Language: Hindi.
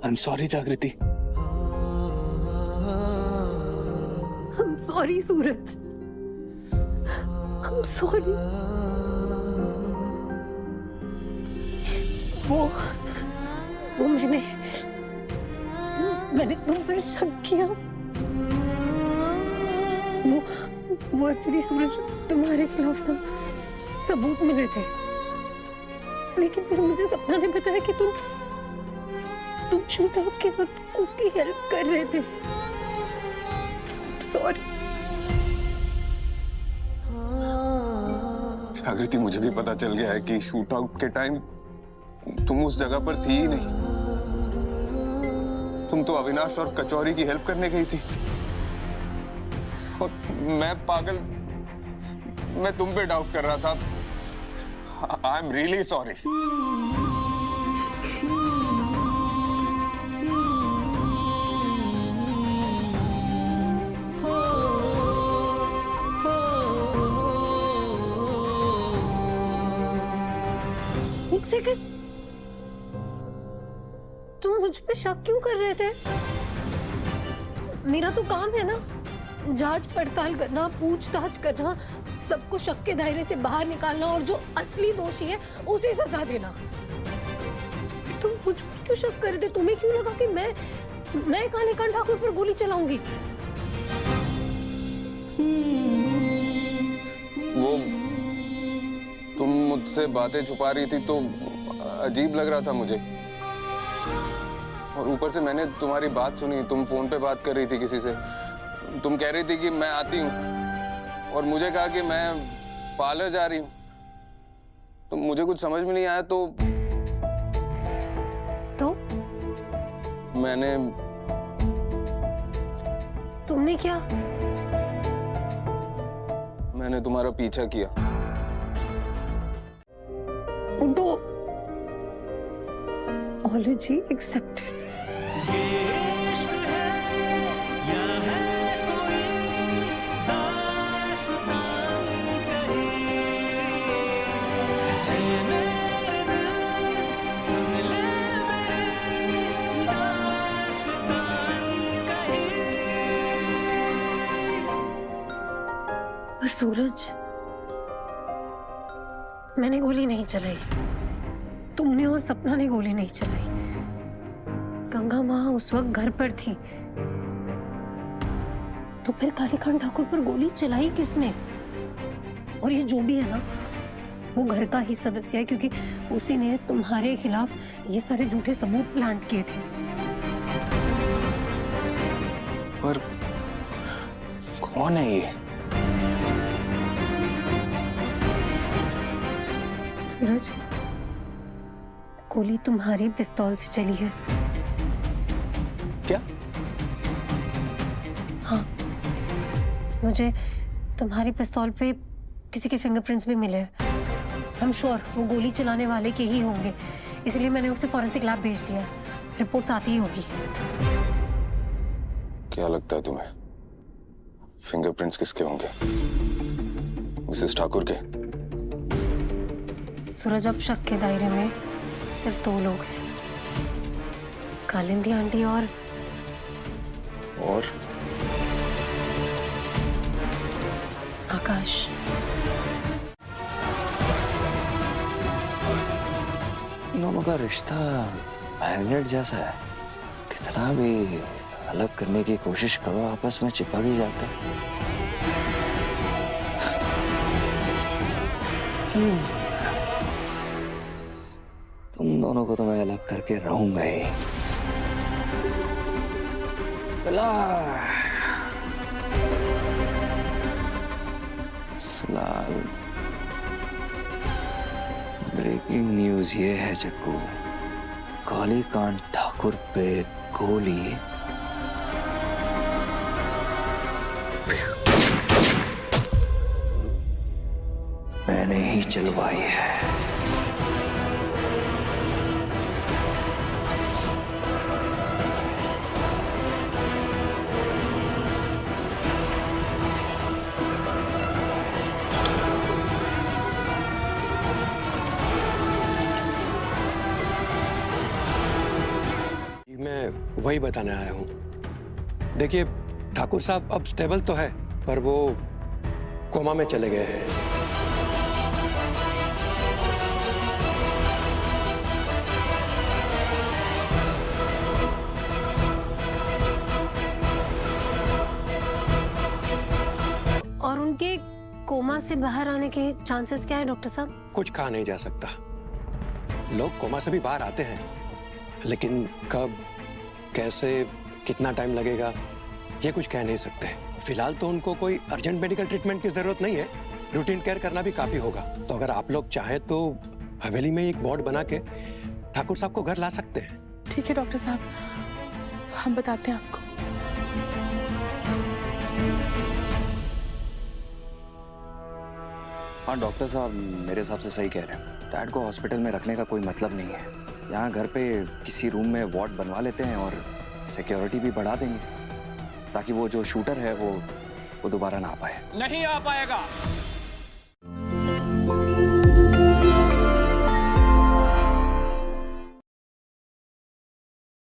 आई एम सॉरी जागृति। I'm sorry, Suraj. I'm sorry। वो मैंने तुम पर शक किया। वो एक्चुअली सूरज तुम्हारे खिलाफ ना सबूत मिले थे, लेकिन फिर मुझे सपना ने बताया कि तुम शूटआउट के वक्त उसकी हेल्प कर रहे थे। सॉरी जागृति, मुझे भी पता चल गया है कि शूट आउट के टाइम तुम उस जगह पर थी ही नहीं। तुम तो अविनाश और कचौरी की हेल्प करने गई थी और मैं पागल, मैं तुम पे डाउट कर रहा था। I am really sorry. एक सेकंड, तुम मुझ पे शक क्यों कर रहे थे? मेरा तो काम है ना जांच पड़ताल करना, पूछताछ करना, सबको शक के दायरे से बाहर निकालना और जो असली दोषी है उसे सजा देना। तुम मुझ पर क्यों शक कर रहे थे? तुम्हें क्यों लगा कि मैं कालीकांत ठाकुर पर गोली चलाऊंगी? वो तुम मुझसे बातें छुपा रही थी तो अजीब लग रहा था मुझे, और ऊपर से मैंने तुम्हारी बात सुनी। तुम फोन पे बात कर रही थी किसी से। तुम कह रही थी कि मैं आती हूँ और मुझे कहा कि मैं पार्लर जा रही हूँ। तो मुझे कुछ समझ में नहीं आया तो तुमने क्या? मैंने तुम्हारा पीछा किया। तो apology accepted। पर सूरज, मैंने गोली नहीं चलाई, तुमने और सपना ने गोली नहीं चलाई। गंगा माँ उस वक्त घर पर थी, तो फिर कालीकांत ठाकुर पर गोली चलाई किसने? और ये जो भी है ना, वो घर का ही सदस्य है, क्योंकि उसी ने तुम्हारे खिलाफ ये सारे झूठे सबूत प्लांट किए थे। पर कौन है ये? सूरज, गोली तुम्हारी पिस्तौल से चली है। क्या? हाँ, मुझे तुम्हारी पिस्तौल पे किसी के फिंगरप्रिंट्स भी मिले हैं। I'm sure वो गोली चलाने वाले के ही होंगे, इसलिए मैंने उसे फॉरेंसिक लैब भेज दिया है। रिपोर्ट्स आती ही होगी। क्या लगता है तुम्हें, फिंगरप्रिंट्स किसके होंगे? मिसेस ठाकुर के? सूरज, अब शक के दायरे में सिर्फ दो लोग हैं, कालिंदी आंटी और आकाश। इन दोनों का रिश्ता मैग्नेट जैसा है, कितना भी अलग करने की कोशिश करो आपस में चिपक ही जाता है। तुम दोनों को तो मैं अलग करके रहूंगा ही। फिलहाल ब्रेकिंग न्यूज ये है जग्गू, कालीकांत ठाकुर पे गोली मैंने ही चलवाई है। मैं वही बताने आया हूँ। देखिए, ठाकुर साहब अब स्टेबल तो है, पर वो कोमा में चले गए हैं। और उनके कोमा से बाहर आने के चांसेस क्या है डॉक्टर साहब? कुछ कहा नहीं जा सकता। लोग कोमा से भी बाहर आते हैं, लेकिन कब, कैसे, कितना टाइम लगेगा, ये कुछ कह नहीं सकते। फिलहाल तो उनको कोई अर्जेंट मेडिकल ट्रीटमेंट की जरूरत नहीं है, रूटीन केयर करना भी काफी होगा। तो अगर आप लोग चाहें तो हवेली में एक वार्ड बना के ठाकुर साहब को घर ला सकते हैं। ठीक है डॉक्टर साहब, हम बताते हैं आपको। हाँ डॉक्टर साहब मेरे हिसाब से सही कह रहे हैं। डैड को हॉस्पिटल में रखने का कोई मतलब नहीं है। यहाँ घर पे किसी रूम में वार्ड बनवा लेते हैं और सिक्योरिटी भी बढ़ा देंगे, ताकि वो जो शूटर है वो दोबारा ना आ पाए। नहीं आ पाएगा।